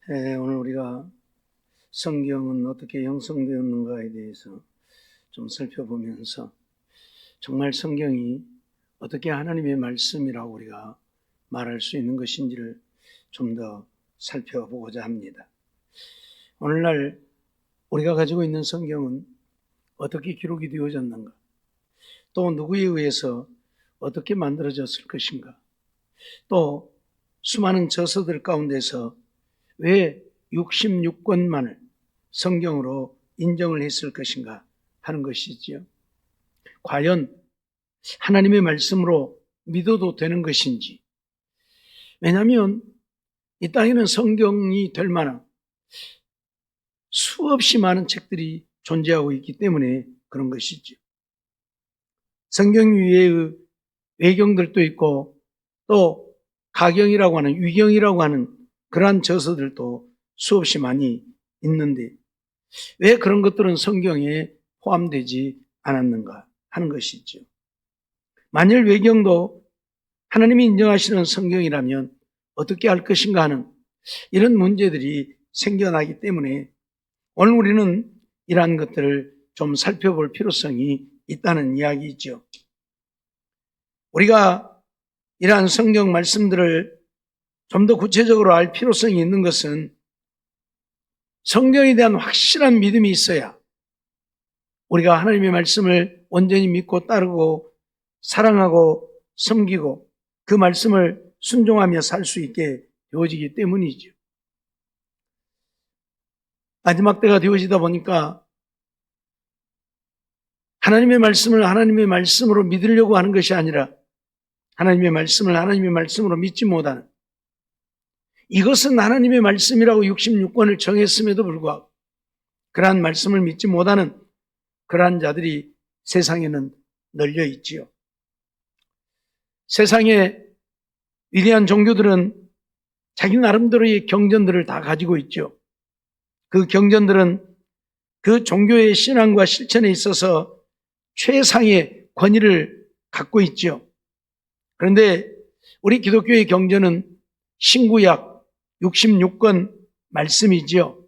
오늘 우리가 성경은 어떻게 형성되었는가에 대해서 좀 살펴보면서 정말 성경이 어떻게 하나님의 말씀이라고 우리가 말할 수 있는 것인지를 좀 더 살펴보고자 합니다. 오늘날 우리가 가지고 있는 성경은 어떻게 기록이 되어졌는가? 또 누구에 의해서 어떻게 만들어졌을 것인가? 또 수많은 저서들 가운데서 왜 66권만을 성경으로 인정을 했을 것인가 하는 것이지요. 과연 하나님의 말씀으로 믿어도 되는 것인지. 왜냐하면 이 땅에는 성경이 될 만한 수없이 많은 책들이 존재하고 있기 때문에 그런 것이죠. 성경 위에의 외경들도 있고 또 가경이라고 하는 위경이라고 하는 그러한 저서들도 수없이 많이 있는데 왜 그런 것들은 성경에 포함되지 않았는가 하는 것이죠. 만일 외경도 하나님이 인정하시는 성경이라면 어떻게 할 것인가 하는 이런 문제들이 생겨나기 때문에 오늘 우리는 이러한 것들을 좀 살펴볼 필요성이 있다는 이야기이죠. 우리가 이러한 성경 말씀들을 좀 더 구체적으로 알 필요성이 있는 것은 성경에 대한 확실한 믿음이 있어야 우리가 하나님의 말씀을 온전히 믿고 따르고 사랑하고 섬기고 그 말씀을 순종하며 살 수 있게 되어지기 때문이죠. 마지막 때가 되어지다 보니까 하나님의 말씀을 하나님의 말씀으로 믿으려고 하는 것이 아니라 하나님의 말씀을 하나님의 말씀으로 믿지 못하는, 이것은 하나님의 말씀이라고 66권을 정했음에도 불구하고 그러한 말씀을 믿지 못하는 그러한 자들이 세상에는 널려 있지요. 세상의 위대한 종교들은 자기 나름대로의 경전들을 다 가지고 있죠. 그 경전들은 그 종교의 신앙과 실천에 있어서 최상의 권위를 갖고 있죠. 그런데 우리 기독교의 경전은 신구약 66권 말씀이지요.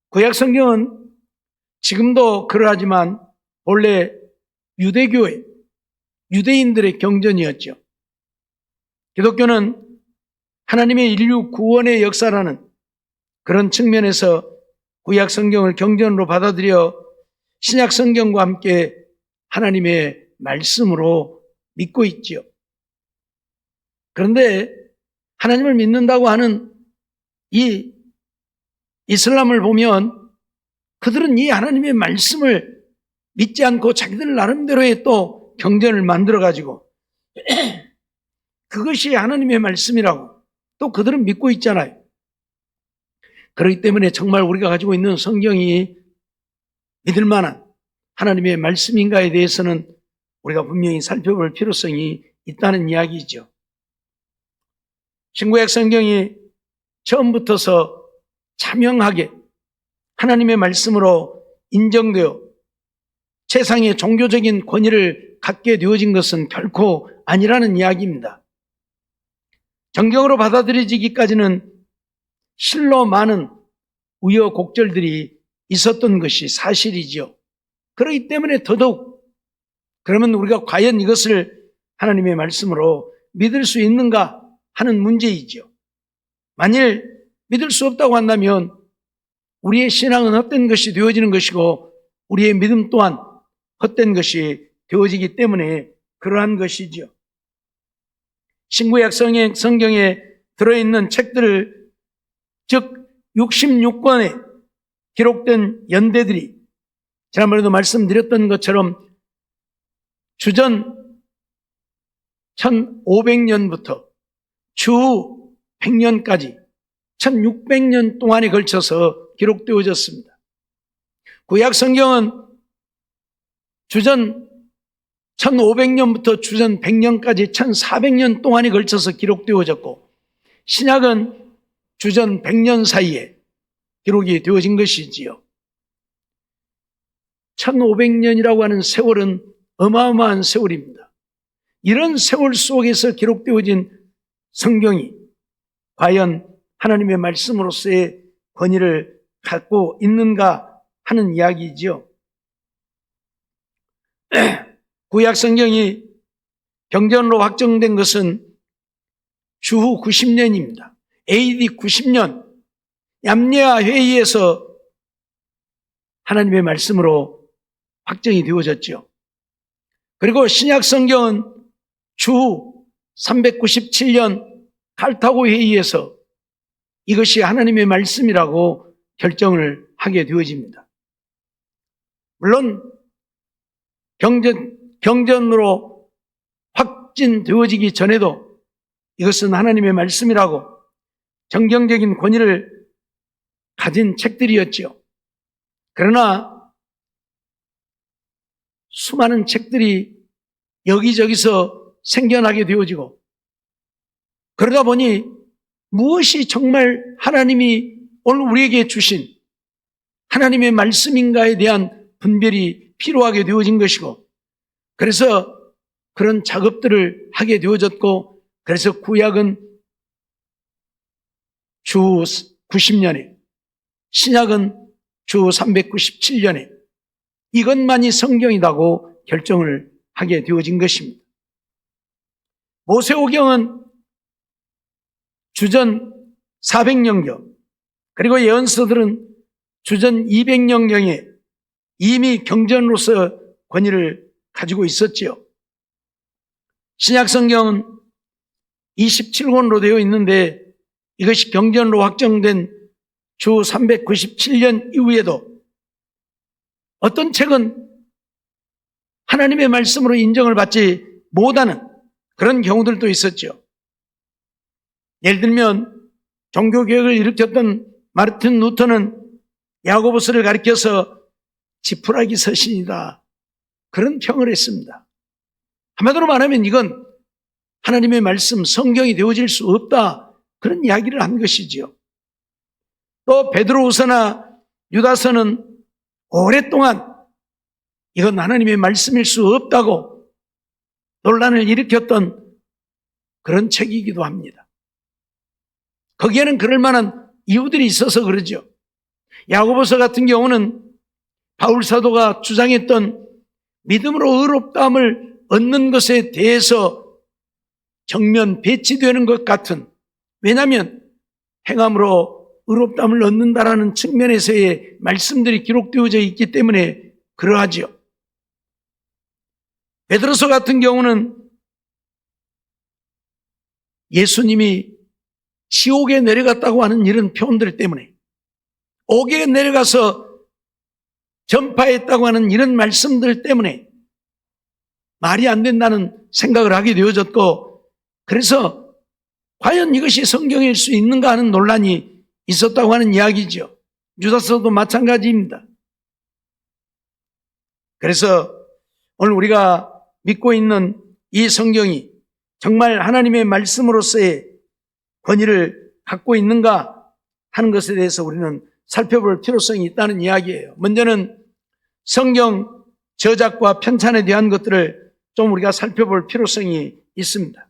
구약 성경은 지금도 그러하지만 본래 유대교의 유대인들의 경전이었죠. 기독교는 하나님의 인류 구원의 역사라는 그런 측면에서 구약 성경을 경전으로 받아들여 신약 성경과 함께 하나님의 말씀으로 믿고 있죠. 그런데 하나님을 믿는다고 하는 이 이슬람을 보면 그들은 이 하나님의 말씀을 믿지 않고 자기들 나름대로의 또 경전을 만들어가지고 그것이 하나님의 말씀이라고 또 그들은 믿고 있잖아요. 그렇기 때문에 정말 우리가 가지고 있는 성경이 믿을 만한 하나님의 말씀인가에 대해서는 우리가 분명히 살펴볼 필요성이 있다는 이야기이죠. 신구약 성경이 처음부터서 자명하게 하나님의 말씀으로 인정되어 세상의 종교적인 권위를 갖게 되어진 것은 결코 아니라는 이야기입니다. 정경으로 받아들여지기까지는 실로 많은 우여곡절들이 있었던 것이 사실이죠. 그렇기 때문에 더더욱 그러면 우리가 과연 이것을 하나님의 말씀으로 믿을 수 있는가 하는 문제이죠. 만일 믿을 수 없다고 한다면 우리의 신앙은 헛된 것이 되어지는 것이고 우리의 믿음 또한 헛된 것이 되어지기 때문에 그러한 것이죠. 신구약 성경에 들어있는 책들을, 즉 66권에 기록된 연대들이 지난번에도 말씀드렸던 것처럼 주전 1500년부터 주 100년까지 1600년 동안에 걸쳐서 기록되어졌습니다. 구약 성경은 주전 1500년부터 주전 100년까지 1400년 동안에 걸쳐서 기록되어졌고 신약은 주전 100년 사이에 기록이 되어진 것이지요. 1500년이라고 하는 세월은 어마어마한 세월입니다. 이런 세월 속에서 기록되어진 성경이 과연 하나님의 말씀으로서의 권위를 갖고 있는가 하는 이야기이지요. 구약 성경이 경전으로 확정된 것은 주후 90년입니다. AD 90년 얌예아 회의에서 하나님의 말씀으로 확정이 되어졌죠. 그리고 신약 성경은 주후 397년 칼타고 회의에서 이것이 하나님의 말씀이라고 결정을 하게 되어집니다. 물론 경전으로 확진되어지기 전에도 이것은 하나님의 말씀이라고 정경적인 권위를 가진 책들이었죠. 그러나 수많은 책들이 여기저기서 생겨나게 되어지고 그러다 보니 무엇이 정말 하나님이 오늘 우리에게 주신 하나님의 말씀인가에 대한 분별이 필요하게 되어진 것이고 그래서 그런 작업들을 하게 되어졌고 그래서 구약은 주 90년에 신약은 주 397년에 이것만이 성경이라고 결정을 하게 되어진 것입니다. 모세오경은 주전 400년경 그리고 예언서들은 주전 200년경에 이미 경전으로서 권위를 가지고 있었지요. 신약성경은 27권으로 되어 있는데 이것이 경전으로 확정된 주 397년 이후에도 어떤 책은 하나님의 말씀으로 인정을 받지 못하는 그런 경우들도 있었죠. 예를 들면 종교개혁을 일으켰던 마르틴 루터는 야고보서를 가리켜서 지푸라기 서신이다 그런 평을 했습니다. 한마디로 말하면 이건 하나님의 말씀 성경이 되어질 수 없다 그런 이야기를 한 것이지요. 또 베드로후서나 유다서는 오랫동안 이건 하나님의 말씀일 수 없다고 논란을 일으켰던 그런 책이기도 합니다. 거기에는 그럴 만한 이유들이 있어서 그러죠. 야고보서 같은 경우는 바울 사도가 주장했던 믿음으로 의롭다함을 얻는 것에 대해서 정면 배치되는 것 같은, 왜냐하면 행함으로 의롭다함을 얻는다라는 측면에서의 말씀들이 기록되어져 있기 때문에 그러하지요. 베드로서 같은 경우는 예수님이 지옥에 내려갔다고 하는 이런 표현들 때문에 옥에 내려가서 전파했다고 하는 이런 말씀들 때문에 말이 안 된다는 생각을 하게 되어졌고 그래서 과연 이것이 성경일 수 있는가 하는 논란이 있었다고 하는 이야기죠. 유다서도 마찬가지입니다. 그래서 오늘 우리가 믿고 있는 이 성경이 정말 하나님의 말씀으로서의 권위를 갖고 있는가 하는 것에 대해서 우리는 살펴볼 필요성이 있다는 이야기예요. 먼저는 성경 저작과 편찬에 대한 것들을 좀 우리가 살펴볼 필요성이 있습니다.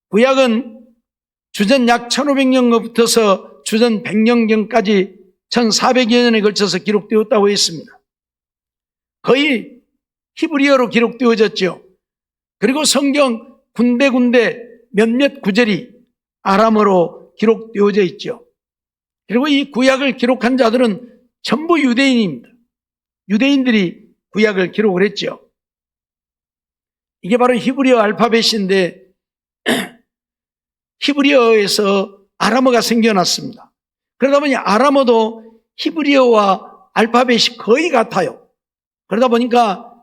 구약은 주전 약 1500년부터서 주전 100년경까지 1400여 년에 걸쳐서 기록되었다고 했습니다. 거의 히브리어로 기록되어졌죠. 그리고 성경 군데군데 몇몇 구절이 아람어로 기록되어져 있죠. 그리고 이 구약을 기록한 자들은 전부 유대인입니다. 유대인들이 구약을 기록을 했죠. 이게 바로 히브리어 알파벳인데 히브리어에서 아람어가 생겨났습니다. 그러다 보니 아람어도 히브리어와 알파벳이 거의 같아요. 그러다 보니까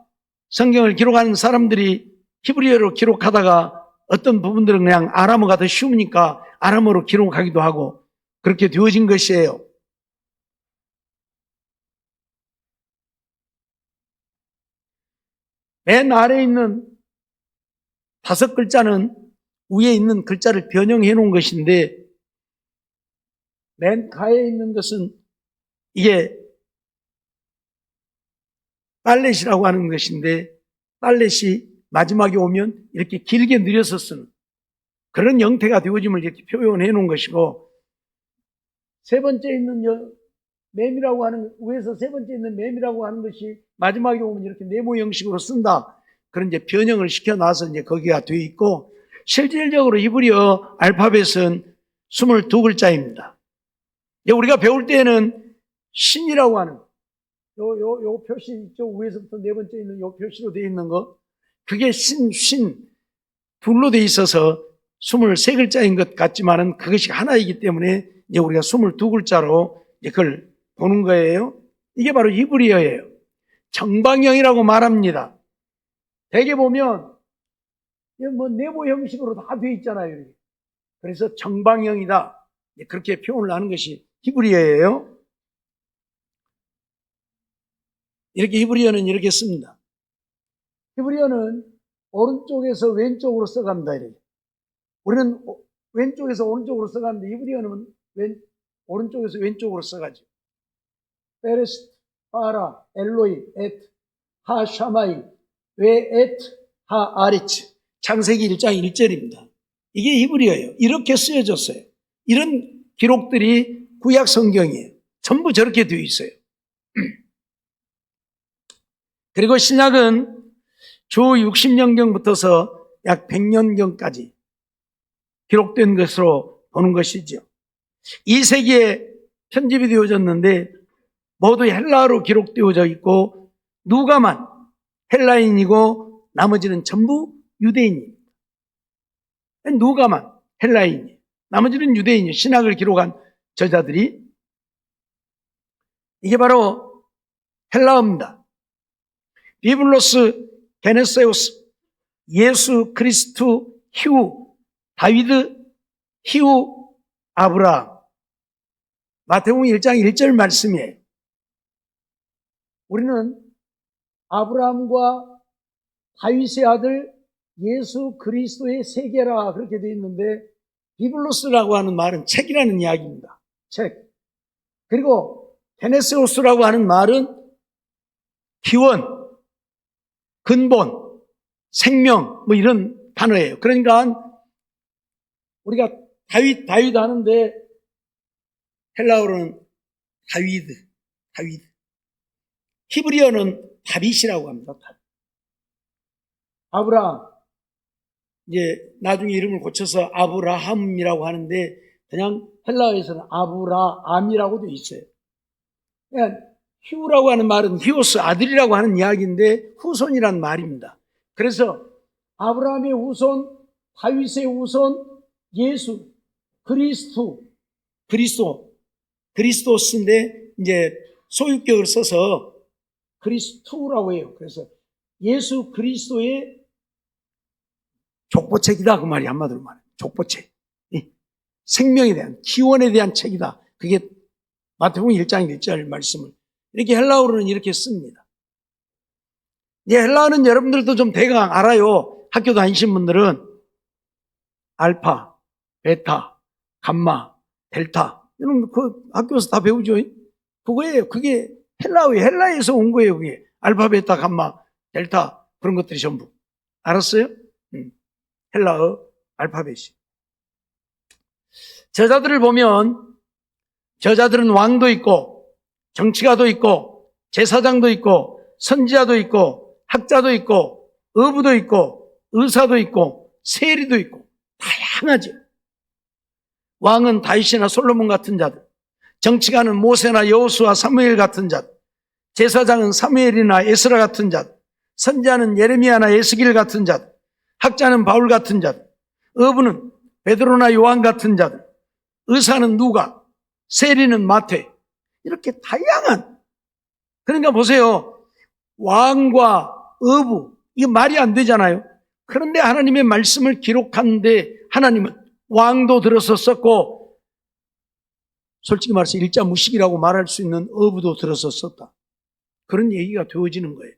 성경을 기록하는 사람들이 히브리어로 기록하다가 어떤 부분들은 그냥 아람어가 더 쉬우니까 아람어로 기록하기도 하고 그렇게 되어진 것이에요. 맨 아래에 있는 5글자는 위에 있는 글자를 변형해 놓은 것인데 맨 가에 있는 것은 이게 달렛이라고 하는 것인데 달렛이 마지막에 오면 이렇게 길게 늘려서 쓰는 그런 형태가 되어짐을 이렇게 표현해 놓은 것이고, 세 번째 있는 맴이라고 하는, 위에서 세 번째 있는 맴이라고 하는 것이 마지막에 보면 이렇게 네모 형식으로 쓴다. 그런 이제 변형을 시켜놔서 이제 거기가 되어 있고, 실질적으로 히브리어 알파벳은 22글자입니다. 우리가 배울 때는 신이라고 하는, 요 표시 있죠? 위에서부터 네 번째 있는 요 표시로 되어 있는 거. 그게 신, 둘로 되어 있어서 23글자인 것 같지만은 그것이 하나이기 때문에 이제 우리가 22글자로 그걸 보는 거예요. 이게 바로 히브리어예요. 정방형이라고 말합니다. 대개 보면 뭐 네모 형식으로 다 되어 있잖아요. 그래서 정방형이다. 그렇게 표현을 하는 것이 히브리어예요. 이렇게 히브리어는 이렇게 씁니다. 히브리어는 오른쪽에서 왼쪽으로 써갑니다. 이렇게. 우리는 왼쪽에서 오른쪽으로 써가는데 히브리어는 오른쪽에서 왼쪽으로 써가죠. 페레스트, 파라, 엘로이, 엣, 하 샤마이, 웨 엣, 하 아리츠. 창세기 1장 1절입니다. 이게 히브리어예요. 이렇게 쓰여졌어요. 이런 기록들이 구약 성경이에요. 전부 저렇게 되어 있어요. 그리고 신약은 주 60년경부터서 약 100년경까지 기록된 것으로 보는 것이죠. 2세기에 편집이 되어졌는데 모두 헬라어로 기록되어져 있고 누가만 헬라인이고 나머지는 전부 유대인입니다. 누가만 헬라인이에요. 나머지는 유대인이에요. 신학을 기록한 저자들이. 이게 바로 헬라어입니다. 비블로스, 게네세우스, 예수 그리스도, 히우, 다위드, 히우, 아브라함. 마태복음 1장 1절 말씀이에요. 우리는 아브라함과 다윗의 아들 예수 그리스도의 세계라 그렇게 되어 있는데 비블로스라고 하는 말은 책이라는 이야기입니다. 책. 그리고 게네세우스라고 하는 말은 기원, 근본, 생명 뭐 이런 단어예요. 그러니까 우리가 다윗 하는데 헬라어로는 다위드. 히브리어는 다윗이라고 합니다. 아브라함. 이제 나중에 이름을 고쳐서 아브라함이라고 하는데 그냥 헬라어에서는 아브라함이라고 되어 있어요. 그러니까 히우라고 하는 말은 히오스 아들이라고 하는 이야기인데 후손이란 말입니다. 그래서 아브라함의 후손, 다윗의 후손, 예수, 그리스도스인데 이제 소유격을 써서 그리스도라고 해요. 그래서 예수 그리스도의 족보책이다 그 말이 한마디로 말해요. 족보책. 생명에 대한, 기원에 대한 책이다. 그게 마태복음 1장 1절 말씀을 이렇게 헬라어로는 이렇게 씁니다. 이제 헬라어는 여러분들도 좀 대강 알아요. 학교 다니신 분들은 알파, 베타, 감마, 델타 이런 그 학교에서 다 배우죠. 그거예요. 그게 헬라어예요. 헬라에서 온 거예요. 그게 알파, 베타, 감마, 델타 그런 것들이 전부 알았어요? 헬라어 알파벳이. 저자들을 보면 저자들은 왕도 있고 정치가도 있고 제사장도 있고 선지자도 있고 학자도 있고 어부도 있고 의사도 있고 세리도 있고 다양하죠. 왕은 다윗이나 솔로몬 같은 자들, 정치가는 모세나 여호수아 사무엘 같은 자들, 제사장은 사무엘이나 에스라 같은 자들, 선지자는 예레미야나 에스겔 같은 자들, 학자는 바울 같은 자들, 어부는 베드로나 요한 같은 자들, 의사는 누가, 세리는 마태. 이렇게 다양한. 그러니까 보세요. 왕과 어부, 이거 말이 안 되잖아요. 그런데 하나님의 말씀을 기록하는데 하나님은 왕도 들어서 썼고 솔직히 말해서 일자 무식이라고 말할 수 있는 어부도 들어서 썼다. 그런 얘기가 되어지는 거예요.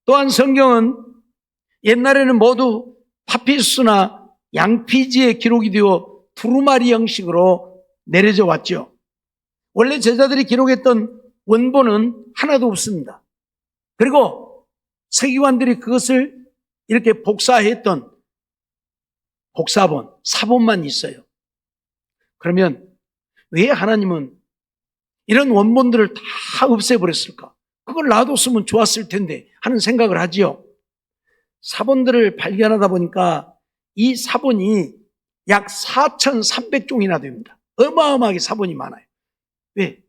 또한 성경은 옛날에는 모두 파피루스나 양피지에 기록이 되어 두루마리 형식으로 내려져 왔죠. 원래 제자들이 기록했던 원본은 하나도 없습니다. 그리고 서기관들이 그것을 이렇게 복사했던 복사본, 사본만 있어요. 그러면 왜 하나님은 이런 원본들을 다 없애버렸을까? 그걸 놔뒀으면 좋았을 텐데 하는 생각을 하지요. 사본들을 발견하다 보니까 이 사본이 약 4,300종이나 됩니다. 어마어마하게 사본이 많아요. 왜?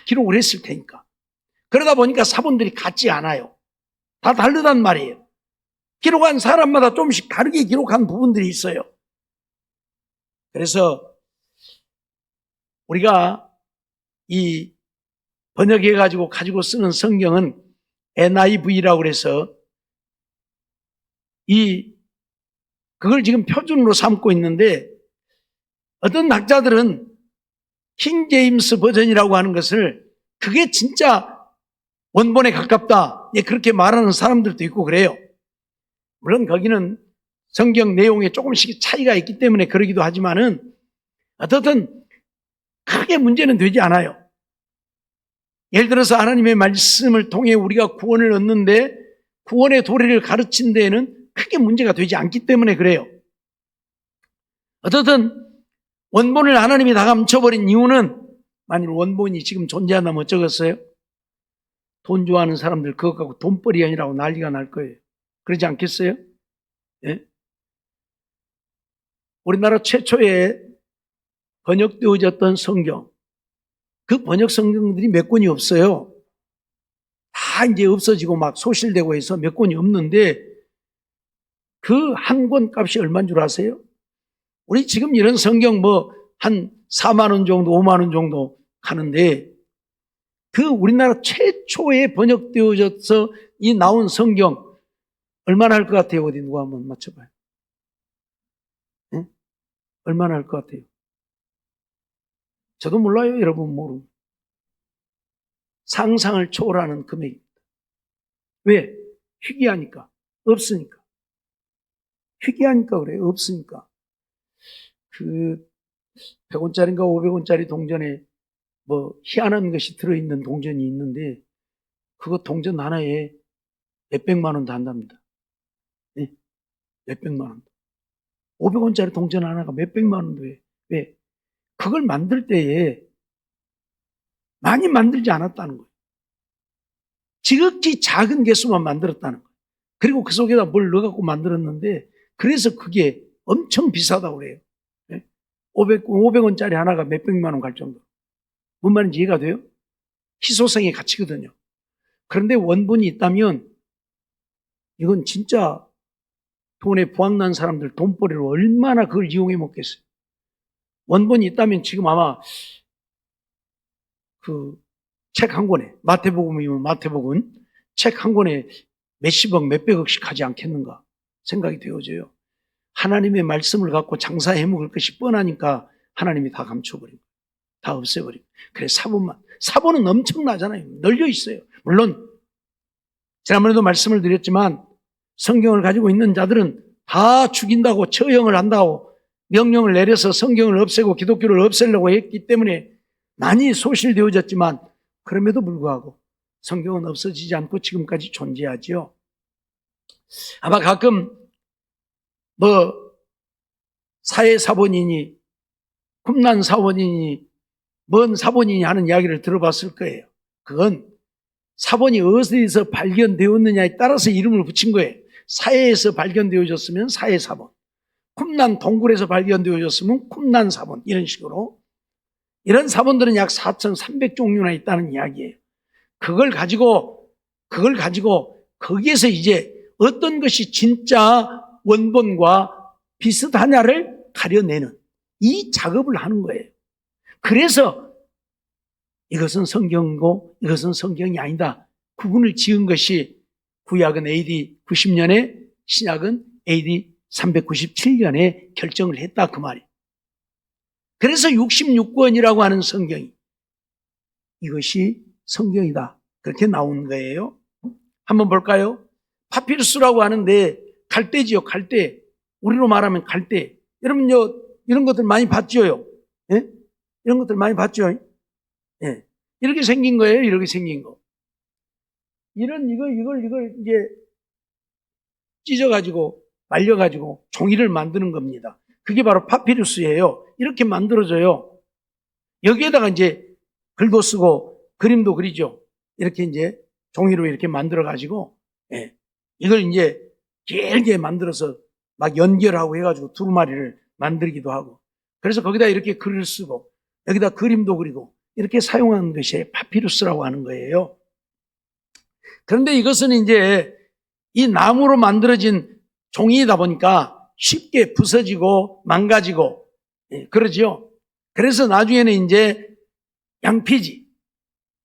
기록을 했을 테니까. 그러다 보니까 사본들이 같지 않아요. 다 다르단 말이에요. 기록한 사람마다 좀씩 다르게 기록한 부분들이 있어요. 그래서 우리가 이 번역해가지고 가지고 쓰는 성경은 NIV라고 그래서 그걸 지금 표준으로 삼고 있는데 어떤 학자들은 킹 제임스 버전이라고 하는 것을 그게 진짜 원본에 가깝다. 그렇게 말하는 사람들도 있고 그래요. 물론 거기는 성경 내용에 조금씩 차이가 있기 때문에 그러기도 하지만은 어떻든 크게 문제는 되지 않아요. 예를 들어서 하나님의 말씀을 통해 우리가 구원을 얻는데 구원의 도리를 가르친 데에는 크게 문제가 되지 않기 때문에 그래요. 어떻든 원본을 하나님이 다 감춰버린 이유는 만일 원본이 지금 존재한다면 어쩌겠어요? 돈 좋아하는 사람들 그거 갖고 돈벌이 아니라고 난리가 날 거예요. 그러지 않겠어요? 예? 우리나라 최초에 번역되어졌던 성경, 그 번역 성경들이 몇 권이 없어요. 다 이제 없어지고 막 소실되고 해서 몇 권이 없는데 그 한 권 값이 얼마인 줄 아세요? 우리 지금 이런 성경 한 4만 원 정도, 5만 원 정도 가는데 그 우리나라 최초에 번역되어져서 이 나온 성경 얼마나 할 것 같아요? 어디 누가 한번 맞춰봐요. 네? 얼마나 할 것 같아요? 저도 몰라요. 여러분 모르고. 상상을 초월하는 금액입니다. 왜? 희귀하니까. 없으니까. 희귀하니까 그래요. 없으니까. 100원짜리인가 500원짜리 동전에 희한한 것이 들어있는 동전이 있는데 그거 동전 하나에 몇백만 원도 한답니다. 네? 몇백만 원. 500원짜리 동전 하나가 몇백만 원도 해. 왜? 그걸 만들 때에 많이 만들지 않았다는 거예요. 지극히 작은 개수만 만들었다는 거예요. 그리고 그 속에다 뭘 넣어갖고 만들었는데 그래서 그게 엄청 비싸다고 그래요. 500원짜리 하나가 몇백만 원 갈 정도. 뭔 말인지 이해가 돼요? 희소성의 가치거든요. 그런데 원본이 있다면 이건 진짜 돈에 부학난 사람들 돈벌이로 얼마나 그걸 이용해 먹겠어요. 원본이 있다면 지금 아마 그 책 한 권에 마태복음이면 마태복음 책 한 권에 몇십억 몇백억씩 하지 않겠는가 생각이 되어져요. 하나님의 말씀을 갖고 장사해 먹을 것이 뻔하니까 하나님이 다 감춰버리고 다 없애버리고. 그래서 사본은 엄청나잖아요. 널려 있어요. 물론 지난번에도 말씀을 드렸지만 성경을 가지고 있는 자들은 다 죽인다고 처형을 한다고 명령을 내려서 성경을 없애고 기독교를 없애려고 했기 때문에 많이 소실되어졌지만 그럼에도 불구하고 성경은 없어지지 않고 지금까지 존재하지요. 아마 가끔 사회 사본이니 쿰난 사본이니 뭔 사본이니 하는 이야기를 들어봤을 거예요. 그건 사본이 어디서 발견되었느냐에 따라서 이름을 붙인 거예요. 사해에서 발견되어졌으면 사해사본, 쿰난 동굴에서 발견되어졌으면 쿰난 사본, 이런 식으로. 이런 사본들은 약 4,300종류나 있다는 이야기예요. 그걸 가지고 거기에서 이제 어떤 것이 진짜 원본과 비슷하냐를 가려내는 이 작업을 하는 거예요. 그래서 이것은 성경이고 이것은 성경이 아니다. 구분을 지은 것이 구약은 AD 90년에 신약은 AD 397년에 결정을 했다 그 말이에요. 그래서 66권이라고 하는 성경이 이것이 성경이다. 그렇게 나온 거예요. 한번 볼까요? 파피루스라고 하는데 갈대지요. 갈대. 우리로 말하면 갈대. 여러분 이런 것들 많이 봤죠? 예? 이런 것들 많이 봤죠? 예. 이렇게 생긴 거예요. 이렇게 생긴 거. 이걸 이제 찢어가지고 말려가지고 종이를 만드는 겁니다. 그게 바로 파피루스예요. 이렇게 만들어져요. 여기에다가 이제 글도 쓰고 그림도 그리죠. 이렇게 이제 종이로 이렇게 만들어가지고, 예. 이걸 이제 길게 만들어서 막 연결하고 해가지고 두루마리를 만들기도 하고. 그래서 거기다 이렇게 글을 쓰고, 여기다 그림도 그리고, 이렇게 사용하는 것이 파피루스라고 하는 거예요. 그런데 이것은 이제 이 나무로 만들어진 종이다 보니까 쉽게 부서지고 망가지고, 예, 그러죠. 그래서 나중에는 이제 양피지,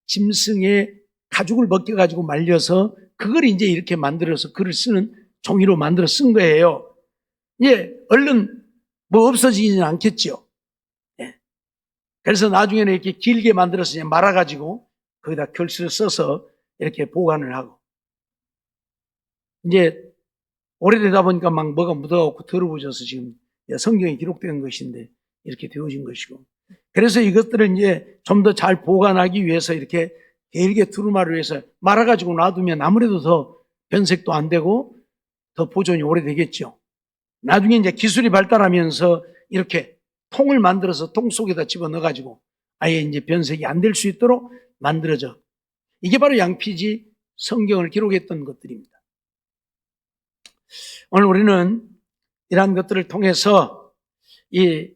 짐승의 가죽을 벗겨가지고 말려서 그걸 이제 이렇게 만들어서 글을 쓰는 종이로 만들어 쓴 거예요. 예, 얼른 뭐 없어지지는 않겠죠. 예. 그래서 나중에는 이렇게 길게 만들어서 말아가지고 거기다 글씨를 써서 이렇게 보관을 하고. 이제 오래되다 보니까 막 뭐가 묻어갖고 더러워져서 지금 성경에 기록된 것인데 이렇게 되어진 것이고. 그래서 이것들을 이제 좀 더 잘 보관하기 위해서 이렇게 길게 두루마리로 해서 말아가지고 놔두면 아무래도 더 변색도 안 되고 더 보존이 오래되겠죠. 나중에 이제 기술이 발달하면서 이렇게 통을 만들어서 통 속에다 집어넣어가지고 아예 이제 변색이 안 될 수 있도록 만들어져. 이게 바로 양피지 성경을 기록했던 것들입니다. 오늘 우리는 이러한 것들을 통해서 이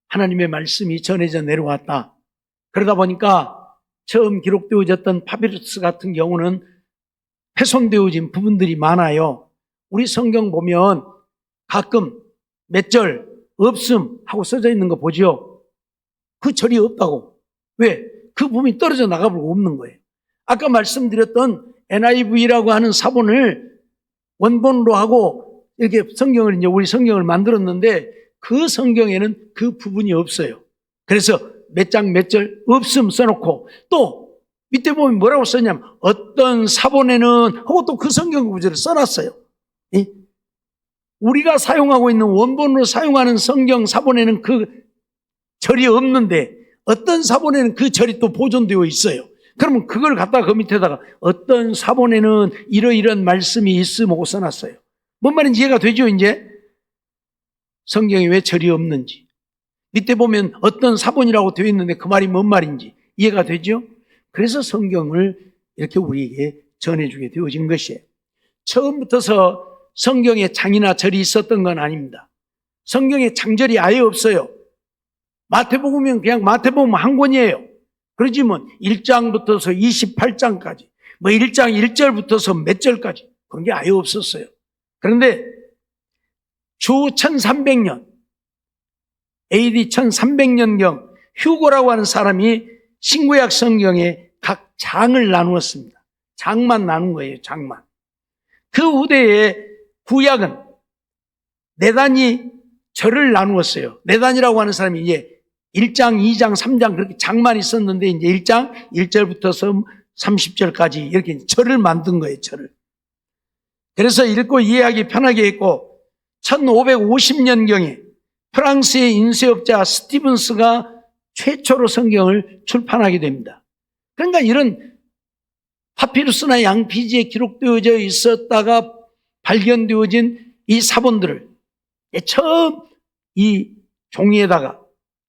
하나님의 말씀이 전해져 내려왔다. 그러다 보니까 처음 기록되어졌던 파피루스 같은 경우는 훼손되어진 부분들이 많아요. 우리 성경 보면 가끔 몇 절 없음 하고 써져 있는 거 보죠. 그 절이 없다고. 왜? 그 부분이 떨어져 나가버리고 없는 거예요. 아까 말씀드렸던 NIV라고 하는 사본을 원본으로 하고 이렇게 성경을 이제 우리 성경을 만들었는데 그 성경에는 그 부분이 없어요. 그래서 몇 장 몇 절 없음 써놓고 또 밑에 보면 뭐라고 썼냐면 어떤 사본에는 하고 또 그 성경 구절을 써놨어요. 우리가 사용하고 있는 원본으로 사용하는 성경 사본에는 그 절이 없는데 어떤 사본에는 그 절이 또 보존되어 있어요. 그러면 그걸 갖다가 그 밑에다가 어떤 사본에는 이러이러한 말씀이 있음 하고 써놨어요. 뭔 말인지 이해가 되죠, 이제? 성경에 왜 절이 없는지. 밑에 보면 어떤 사본이라고 되어 있는데 그 말이 뭔 말인지 이해가 되죠? 그래서 성경을 이렇게 우리에게 전해주게 되어진 것이에요. 처음부터서 성경에 장이나 절이 있었던 건 아닙니다. 성경에 장절이 아예 없어요. 마태복음은 그냥 마태복음 한 권이에요. 그러지 뭐 1장부터서 28장까지 뭐 1장 1절부터서 몇 절까지 그런 게 아예 없었어요. 그런데 주 1300년 AD 1300년경 휴고라고 하는 사람이 신구약 성경에 각 장을 나누었습니다. 장만 나눈 거예요. 장만. 그 후대에 구약은 네 단위 절을 나누었어요. 네 단위라고 하는 사람이 이제 1장, 2장, 3장 그렇게 장만 있었는데 이제 1장 1절부터서 30절까지 이렇게 절을 만든 거예요. 절을. 그래서 읽고 이해하기 편하게 했고 1550년경에 프랑스의 인쇄업자 스티븐스가 최초로 성경을 출판하게 됩니다. 그러니까 이런 파피루스나 양피지에 기록되어져 있었다가 발견되어진 이 사본들을 처음 이 종이에다가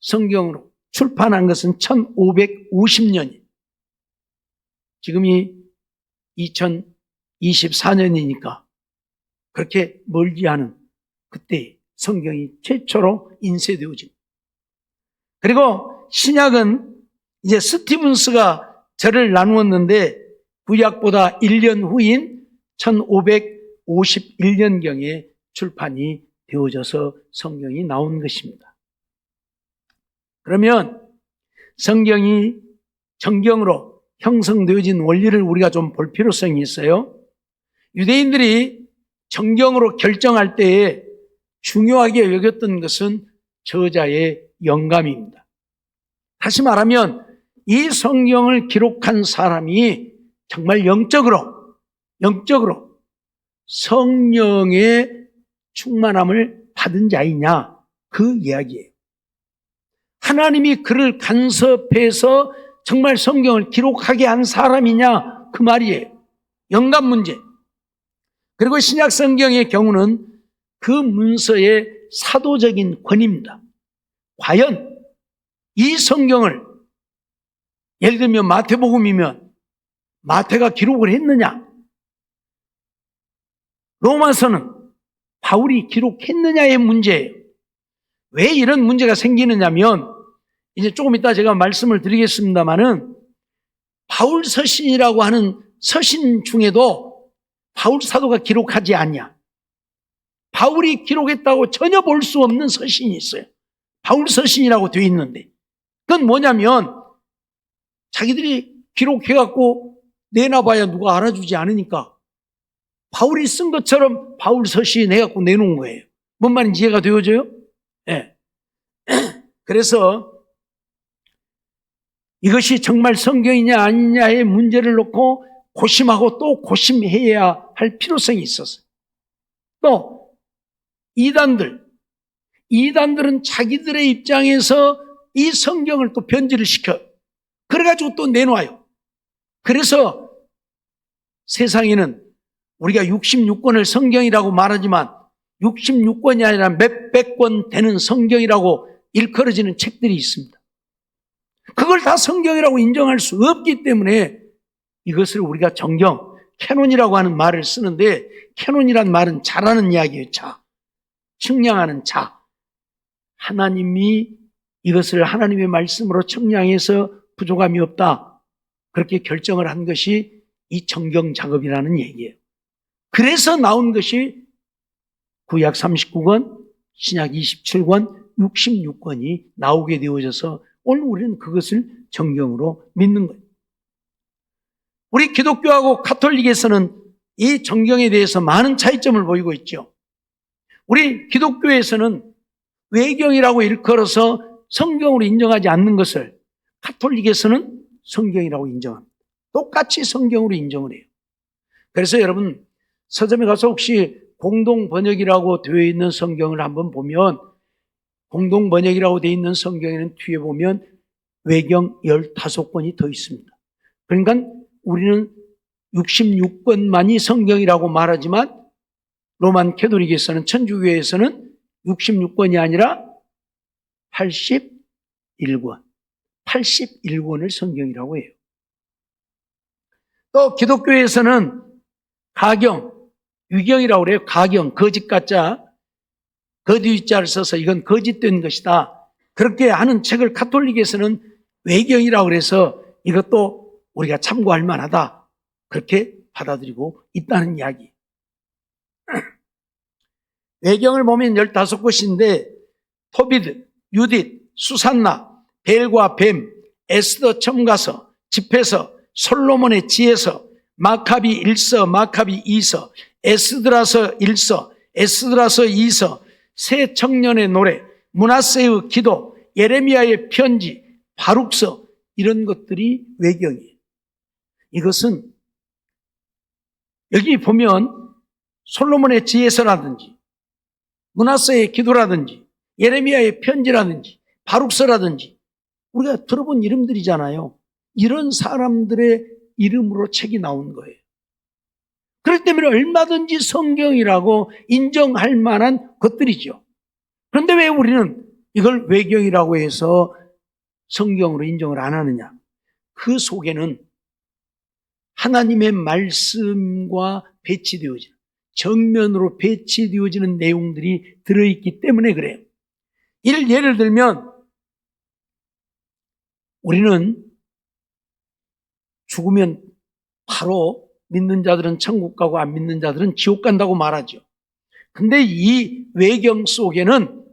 성경으로 출판한 것은 1550년이에요. 지금이 2024년이니까 그렇게 멀지 않은 그때 성경이 최초로 인쇄되어진. 그리고 신약은 이제 스티븐스가 절을 나누었는데 구약보다 1년 후인 1551년경에 출판이 되어져서 성경이 나온 것입니다. 그러면 성경이 정경으로 형성되어진 원리를 우리가 좀 볼 필요성이 있어요. 유대인들이 정경으로 결정할 때에 중요하게 여겼던 것은 저자의 영감입니다. 다시 말하면 이 성경을 기록한 사람이 정말 영적으로 성령의 충만함을 받은 자이냐 그 이야기예요. 하나님이 그를 간섭해서 정말 성경을 기록하게 한 사람이냐 그 말이에요. 영감 문제. 그리고 신약 성경의 경우는 그 문서의 사도적인 권위입니다. 과연 이 성경을 예를 들면 마태복음이면 마태가 기록을 했느냐, 로마서는 바울이 기록했느냐의 문제예요. 왜 이런 문제가 생기느냐면 이제 조금 이따 제가 말씀을 드리겠습니다마는 바울 서신이라고 하는 서신 중에도 바울 사도가 기록하지 않냐, 바울이 기록했다고 전혀 볼 수 없는 서신이 있어요. 바울 서신이라고 되어 있는데 그건 뭐냐면 자기들이 기록해갖고 내놔봐야 누가 알아주지 않으니까 바울이 쓴 것처럼 바울 서신 해갖고 내놓은 거예요. 뭔 말인지 이해가 되어져요? 예. 그래서 이것이 정말 성경이냐 아니냐의 문제를 놓고 고심하고 또 고심해야 할 필요성이 있었어요. 또 이단들은 자기들의 입장에서 이 성경을 또 변질을 시켜요. 그래가지고 또 내놔요. 그래서 세상에는 우리가 66권을 성경이라고 말하지만 66권이 아니라 몇백 권 되는 성경이라고 일컬어지는 책들이 있습니다. 그걸 다 성경이라고 인정할 수 없기 때문에 이것을 우리가 정경, 캐논이라고 하는 말을 쓰는데, 캐논이란 말은 잘하는 이야기예요. 측량하는 자. 하나님이 이것을 하나님의 말씀으로 측량해서 부족함이 없다, 그렇게 결정을 한 것이 이 정경 작업이라는 얘기예요. 그래서 나온 것이 구약 39권, 신약 27권, 66권이 나오게 되어져서 오늘 우리는 그것을 정경으로 믿는 거예요. 우리 기독교하고 가톨릭에서는 이 정경에 대해서 많은 차이점을 보이고 있죠. 우리 기독교에서는 외경이라고 일컬어서 성경으로 인정하지 않는 것을 가톨릭에서는 성경이라고 인정합니다. 똑같이 성경으로 인정을 해요. 그래서 여러분 서점에 가서 혹시 공동번역이라고 되어 있는 성경을 한번 보면, 공동번역이라고 되어 있는 성경에는 뒤에 보면 외경 15권이 더 있습니다. 그러니까 우리는 66권만이 성경이라고 말하지만 로만 캐톨릭에서는, 천주교에서는 66권이 아니라 81권을 성경이라고 해요. 또 기독교에서는 가경, 위경이라고 그래요. 가경, 거짓 가짜, 거짓자를 써서 이건 거짓된 것이다, 그렇게 하는 책을 가톨릭에서는 외경이라고 그래서 이것도 우리가 참고할 만하다, 그렇게 받아들이고 있다는 이야기. 외경을 보면 15곳인데 토비드, 유딧, 수산나, 벨과 뱀, 에스더 첨가서, 집회서, 솔로몬의 지혜서, 마카비 1서, 마카비 2서, 에스드라서 1서, 에스드라서 2서, 새 청년의 노래, 므낫세의 기도, 예레미야의 편지, 바룩서, 이런 것들이 외경이에요. 이것은 여기 보면 솔로몬의 지혜서라든지 므낫세의 기도라든지 예레미야의 편지라든지 바룩서라든지 우리가 들어본 이름들이잖아요. 이런 사람들의 이름으로 책이 나온 거예요. 그렇기 때문에 얼마든지 성경이라고 인정할 만한 것들이죠. 그런데 왜 우리는 이걸 외경이라고 해서 성경으로 인정을 안 하느냐? 그 속에는 하나님의 말씀과 배치되어지는, 정면으로 배치되어지는 내용들이 들어있기 때문에 그래요. 예를 들면 우리는 죽으면 바로 믿는 자들은 천국 가고 안 믿는 자들은 지옥 간다고 말하죠. 근데 이 외경 속에는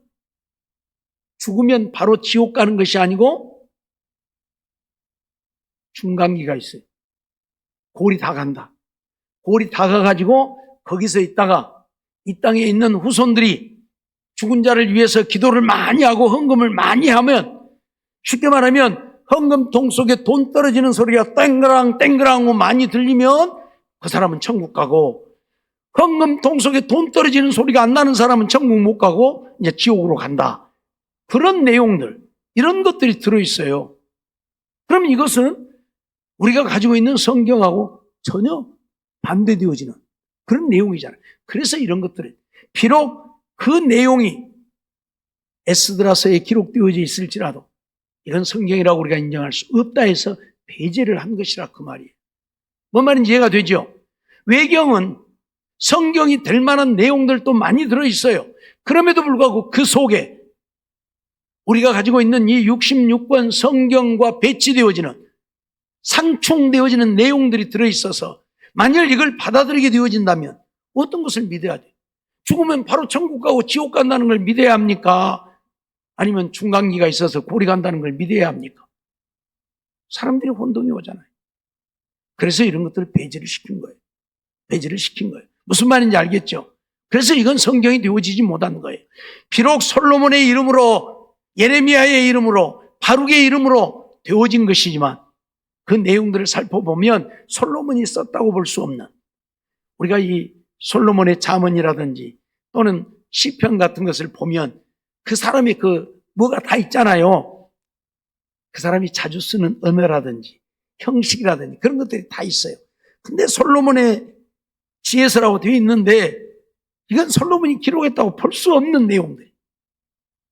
죽으면 바로 지옥 가는 것이 아니고 중간기가 있어요. 골이 다 간다. 골이 다 가가지고 거기서 있다가 이 땅에 있는 후손들이 죽은 자를 위해서 기도를 많이 하고 헌금을 많이 하면, 쉽게 말하면 헌금통 속에 돈 떨어지는 소리가 땡그랑 땡그랑 많이 들리면 그 사람은 천국 가고, 헌금통 속에 돈 떨어지는 소리가 안 나는 사람은 천국 못 가고 이제 지옥으로 간다. 그런 내용들, 이런 것들이 들어있어요. 그럼 이것은 우리가 가지고 있는 성경하고 전혀 반대되어지는 그런 내용이잖아요. 그래서 이런 것들을, 비록 그 내용이 에스드라서에 기록되어져 있을지라도 이건 성경이라고 우리가 인정할 수 없다 해서 배제를 한 것이라 그 말이에요. 뭔 말인지 이해가 되죠? 외경은 성경이 될 만한 내용들도 많이 들어있어요. 그럼에도 불구하고 그 속에 우리가 가지고 있는 이 66권 성경과 배치되어지는 상충되어지는 내용들이 들어있어서 만일 이걸 받아들이게 되어진다면 어떤 것을 믿어야 돼요? 죽으면 바로 천국 가고 지옥 간다는 걸 믿어야 합니까? 아니면 중간기가 있어서 고리 간다는 걸 믿어야 합니까? 사람들이 혼동이 오잖아요. 그래서 이런 것들을 배제를 시킨 거예요. 배제를 시킨 거예요. 무슨 말인지 알겠죠? 그래서 이건 성경이 되어지지 못한 거예요. 비록 솔로몬의 이름으로, 예레미야의 이름으로, 바룩의 이름으로 되어진 것이지만 그 내용들을 살펴보면 솔로몬이 썼다고 볼 수 없는, 우리가 이 솔로몬의 잠언이라든지 또는 시편 같은 것을 보면 그 사람의 뭐가 다 있잖아요. 그 사람이 자주 쓰는 언어라든지 형식이라든지 그런 것들이 다 있어요. 근데 솔로몬의 지혜서라고 되어 있는데 이건 솔로몬이 기록했다고 볼 수 없는 내용들,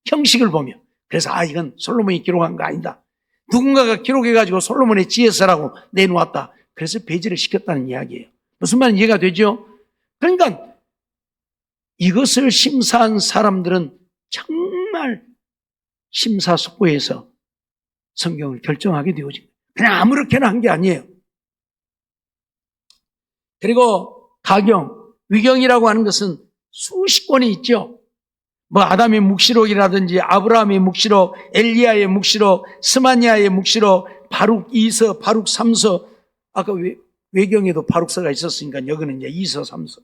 형식을 보면. 그래서 이건 솔로몬이 기록한 거 아니다, 누군가가 기록해가지고 솔로몬의 지혜서라고 내놓았다, 그래서 배제를 시켰다는 이야기예요. 무슨 말인지 이해가 되죠? 그러니까 이것을 심사한 사람들은 정말 심사숙고해서 성경을 결정하게 되어진 거예요. 그냥 아무렇게나 한 게 아니에요. 그리고 가경, 위경이라고 하는 것은 수십 권이 있죠. 아담의 묵시록이라든지 아브라함의 묵시록, 엘리야의 묵시록, 스마니아의 묵시록, 바룩 2서, 바룩 3서, 아까 외경에도 바룩서가 있었으니까 여기는 이제 2서, 3서.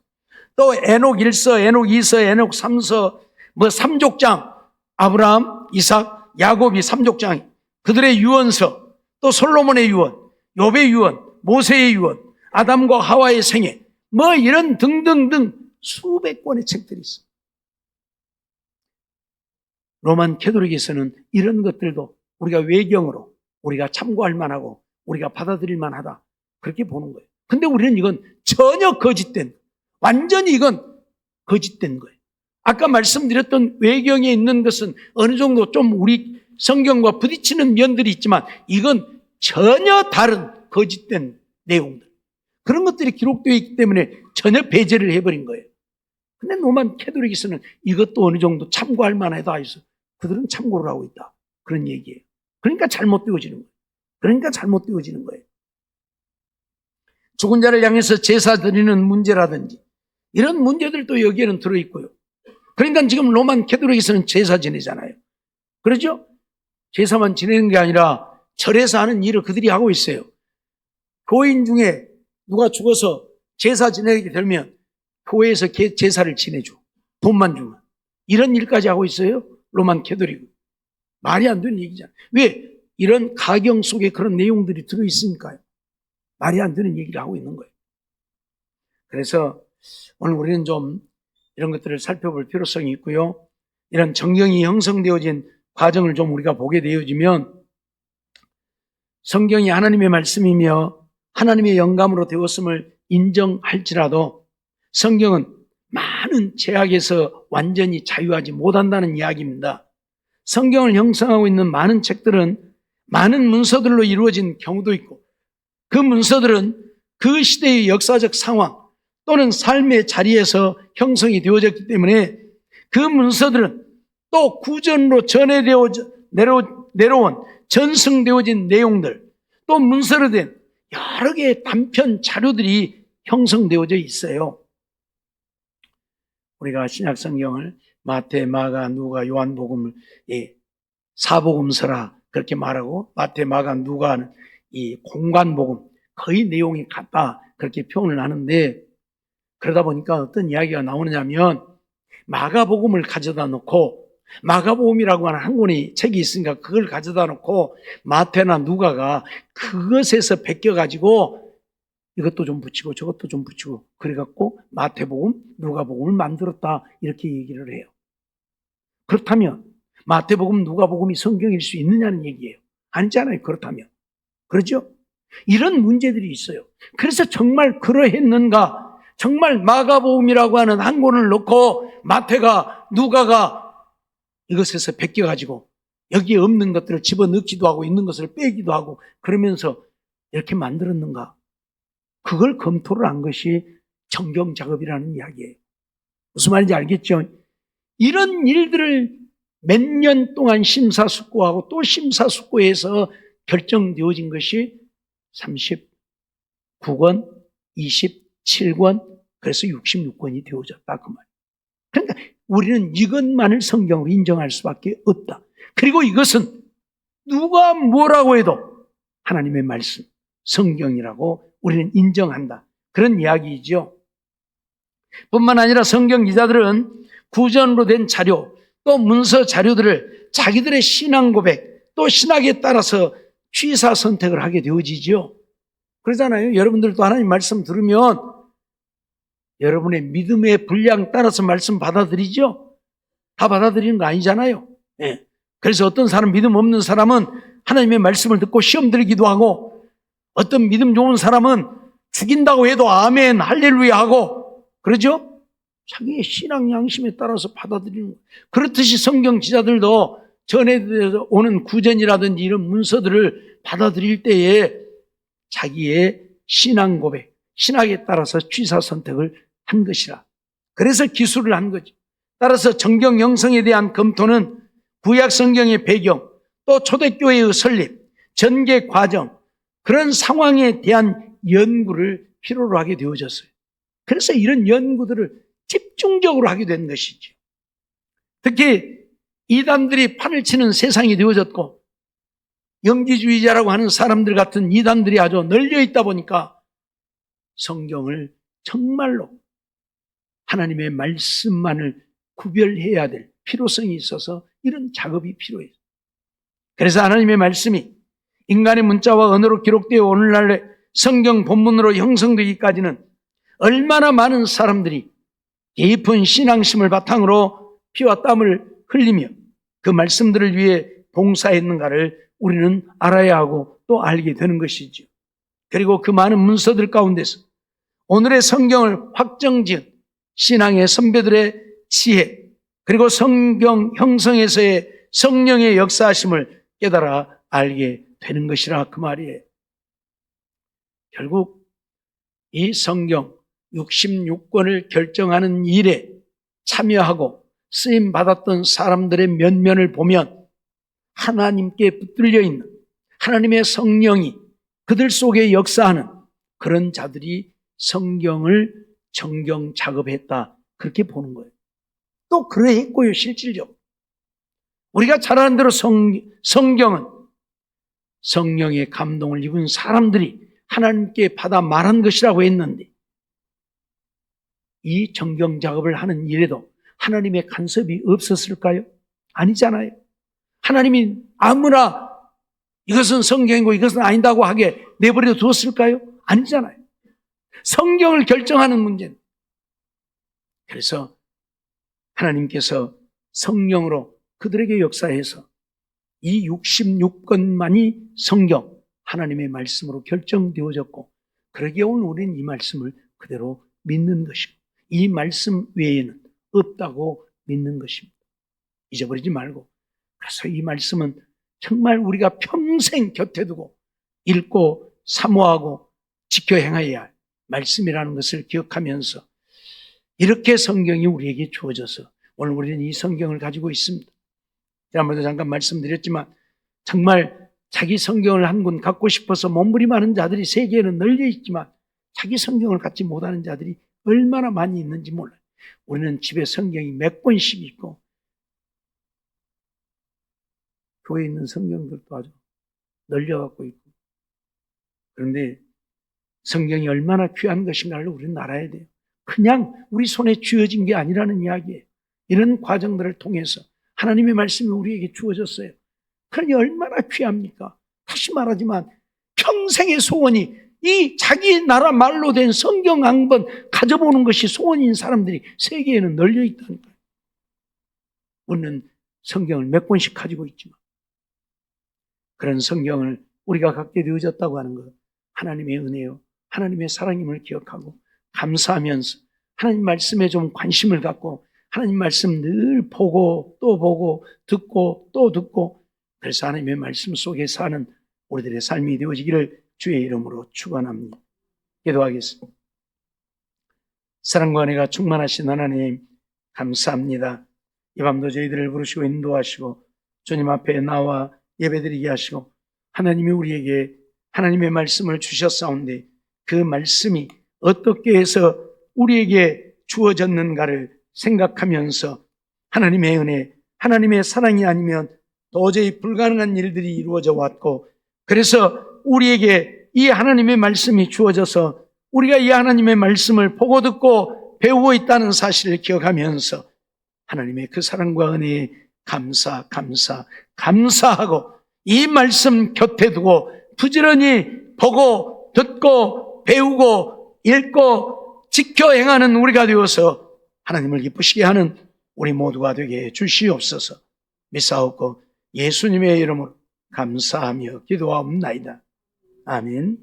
또 에녹 1서, 에녹 2서, 에녹 3서, 3족장, 아브라함, 이삭, 야곱이 3족장, 그들의 유언서, 또 솔로몬의 유언, 욥의 유언, 모세의 유언, 아담과 하와의 생애, 이런 등등등 수백 권의 책들이 있어요. 로만 캐톨릭에서는 이런 것들도 우리가 외경으로 우리가 참고할 만하고 우리가 받아들일 만하다, 그렇게 보는 거예요. 근데 우리는 이건 전혀 거짓된, 완전히 이건 거짓된 거예요. 아까 말씀드렸던 외경에 있는 것은 어느 정도 좀 우리 성경과 부딪히는 면들이 있지만 이건 전혀 다른 거짓된 내용들, 그런 것들이 기록되어 있기 때문에 전혀 배제를 해버린 거예요. 근데 로만 캐톨릭에서는 이것도 어느 정도 참고할 만하다 해서 그들은 참고를 하고 있다, 그런 얘기예요. 그러니까 잘못되어지는 거예요. 그러니까 잘못되어지는 거예요. 죽은 자를 향해서 제사 드리는 문제라든지 이런 문제들도 여기에는 들어있고요. 그러니까 지금 로만 캐톨릭에서는 제사 지내잖아요. 그렇죠? 제사만 지내는 게 아니라 절에서 하는 일을 그들이 하고 있어요. 교인 중에 누가 죽어서 제사 지내게 되면 교회에서 제사를 지내줘, 돈만 주면. 이런 일까지 하고 있어요, 로만 캐톨릭은. 말이 안 되는 얘기잖아요. 왜? 이런 가경 속에 그런 내용들이 들어있으니까요. 말이 안 되는 얘기를 하고 있는 거예요. 그래서 오늘 우리는 좀 이런 것들을 살펴볼 필요성이 있고요. 이런 정경이 형성되어진 과정을 좀 우리가 보게 되어지면 성경이 하나님의 말씀이며 하나님의 영감으로 되었음을 인정할지라도 성경은 많은 제약에서 완전히 자유하지 못한다는 이야기입니다. 성경을 형성하고 있는 많은 책들은 많은 문서들로 이루어진 경우도 있고, 그 문서들은 그 시대의 역사적 상황 또는 삶의 자리에서 형성이 되어졌기 때문에 그 문서들은 또 구전으로 전해되어 내려온 전승되어진 내용들, 또 문서로 된 여러 개의 단편 자료들이 형성되어져 있어요. 우리가 신약 성경을 마태, 마가, 누가, 요한복음을 사복음서라 그렇게 말하고, 마태, 마가, 누가는 이 공관복음, 거의 내용이 같다 그렇게 표현을 하는데, 그러다 보니까 어떤 이야기가 나오느냐면 마가복음을 가져다 놓고, 마가복음이라고 하는 한 권의 책이 있으니까 그걸 가져다 놓고 마태나 누가가 그것에서 베껴가지고 이것도 좀 붙이고 저것도 좀 붙이고 그래갖고 마태복음, 누가복음을 만들었다, 이렇게 얘기를 해요. 그렇다면 마태복음, 누가복음이 성경일 수 있느냐는 얘기예요. 아니잖아요. 그렇다면. 그렇죠? 이런 문제들이 있어요. 그래서 정말 그러했는가? 정말 마가복음이라고 하는 한 권을 놓고 마태가, 누가가 이것에서 베껴가지고 여기에 없는 것들을 집어넣기도 하고 있는 것을 빼기도 하고 그러면서 이렇게 만들었는가? 그걸 검토를 한 것이 정경 작업이라는 이야기예요. 무슨 말인지 알겠죠? 이런 일들을 몇 년 동안 심사숙고하고 또 심사숙고해서 결정되어진 것이 39권, 27권, 그래서 66권이 되어졌다 그 말이에요. 그러니까 우리는 이것만을 성경으로 인정할 수밖에 없다. 그리고 이것은 누가 뭐라고 해도 하나님의 말씀, 성경이라고 우리는 인정한다. 그런 이야기이죠. 뿐만 아니라 성경 기자들은 구전으로 된 자료, 또 문서 자료들을 자기들의 신앙 고백, 또 신학에 따라서 취사 선택을 하게 되어지죠. 그러잖아요. 여러분들도 하나님 말씀 들으면 여러분의 믿음의 분량 따라서 말씀 받아들이죠. 다 받아들이는 거 아니잖아요. 네. 그래서 어떤 사람, 믿음 없는 사람은 하나님의 말씀을 듣고 시험 들기도 하고, 어떤 믿음 좋은 사람은 죽인다고 해도 아멘, 할렐루야 하고, 그러죠? 자기의 신앙 양심에 따라서 받아들이는 거예요. 그렇듯이 성경 기자들도 전해져 오는 구전이라든지 이런 문서들을 받아들일 때에 자기의 신앙 고백, 신학에 따라서 취사 선택을 한 것이라. 그래서 기술을 한 거죠. 따라서 정경 영성에 대한 검토는 구약 성경의 배경, 또 초대교회의 설립, 전개 과정, 그런 상황에 대한 연구를 필요로 하게 되어졌어요. 그래서 이런 연구들을 집중적으로 하게 된 것이죠. 특히 이단들이 판을 치는 세상이 되어졌고 영지주의자라고 하는 사람들 같은 이단들이 아주 널려 있다 보니까 성경을 정말로 하나님의 말씀만을 구별해야 될 필요성이 있어서 이런 작업이 필요해요. 그래서 하나님의 말씀이 인간의 문자와 언어로 기록되어 오늘날의 성경 본문으로 형성되기까지는 얼마나 많은 사람들이 깊은 신앙심을 바탕으로 피와 땀을 흘리며 그 말씀들을 위해 봉사했는가를 우리는 알아야 하고 또 알게 되는 것이죠. 그리고 그 많은 문서들 가운데서 오늘의 성경을 확정지은 신앙의 선배들의 지혜, 그리고 성경 형성에서의 성령의 역사하심을 깨달아 알게 되는 것이라 그 말이에요. 결국 이 성경 66권을 결정하는 일에 참여하고 쓰임받았던 사람들의 면면을 보면 하나님께 붙들려 있는 하나님의 성령이 그들 속에 역사하는 그런 자들이 성경을 정경 작업했다, 그렇게 보는 거예요. 또 그러했고요. 실질적으로 우리가 잘 아는 대로 성경은 성령의 감동을 입은 사람들이 하나님께 받아 말한 것이라고 했는데, 이 정경 작업을 하는 일에도 하나님의 간섭이 없었을까요? 아니잖아요. 하나님이 아무나 이것은 성경이고 이것은 아니다고 하게 내버려 두었을까요? 아니잖아요. 성경을 결정하는 문제는. 그래서 하나님께서 성령으로 그들에게 역사해서 이 66권만이 성경, 하나님의 말씀으로 결정되어졌고, 그러기에 오늘 우리는 이 말씀을 그대로 믿는 것이고 이 말씀 외에는 없다고 믿는 것입니다. 잊어버리지 말고, 그래서 이 말씀은 정말 우리가 평생 곁에 두고 읽고 사모하고 지켜 행해야 할 말씀이라는 것을 기억하면서 이렇게 성경이 우리에게 주어져서 오늘 우리는 이 성경을 가지고 있습니다. 지난번에도 잠깐 말씀드렸지만 정말 자기 성경을 한 권 갖고 싶어서 몸부림하는 자들이 세계에는 널려 있지만 자기 성경을 갖지 못하는 자들이 얼마나 많이 있는지 몰라요. 우리는 집에 성경이 몇 권씩 있고 교회에 있는 성경들도 아주 널려갖고 있고, 그런데 성경이 얼마나 귀한 것인가를 우리는 알아야 돼요. 그냥 우리 손에 쥐어진 게 아니라는 이야기예요. 이런 과정들을 통해서 하나님의 말씀이 우리에게 주어졌어요. 그러니 얼마나 귀합니까? 다시 말하지만 평생의 소원이 이 자기 나라 말로 된 성경 한 번 가져보는 것이 소원인 사람들이 세계에는 널려 있다니까요. 우리는 성경을 몇 권씩 가지고 있지만 그런 성경을 우리가 갖게 되어졌다고 하는 것, 하나님의 은혜요, 하나님의 사랑임을 기억하고 감사하면서 하나님 말씀에 좀 관심을 갖고 하나님 말씀 늘 보고 또 보고 듣고 또 듣고, 그래서 하나님의 말씀 속에 사는 우리들의 삶이 되어지기를 주의 이름으로 축원합니다. 기도하겠습니다. 사랑과 은혜가 충만하신 하나님, 감사합니다. 이 밤도 저희들을 부르시고 인도하시고 주님 앞에 나와 예배드리게 하시고 하나님이 우리에게 하나님의 말씀을 주셨사온데 그 말씀이 어떻게 해서 우리에게 주어졌는가를 생각하면서 하나님의 은혜, 하나님의 사랑이 아니면 도저히 불가능한 일들이 이루어져 왔고, 그래서 우리에게 이 하나님의 말씀이 주어져서 우리가 이 하나님의 말씀을 보고 듣고 배우고 있다는 사실을 기억하면서 하나님의 그 사랑과 은혜에 감사하고 이 말씀 곁에 두고 부지런히 보고 듣고 배우고 읽고 지켜 행하는 우리가 되어서 하나님을 기쁘시게 하는 우리 모두가 되게 주시옵소서. 믿사옵고 예수님의 이름으로 감사하며 기도하옵나이다. 아멘.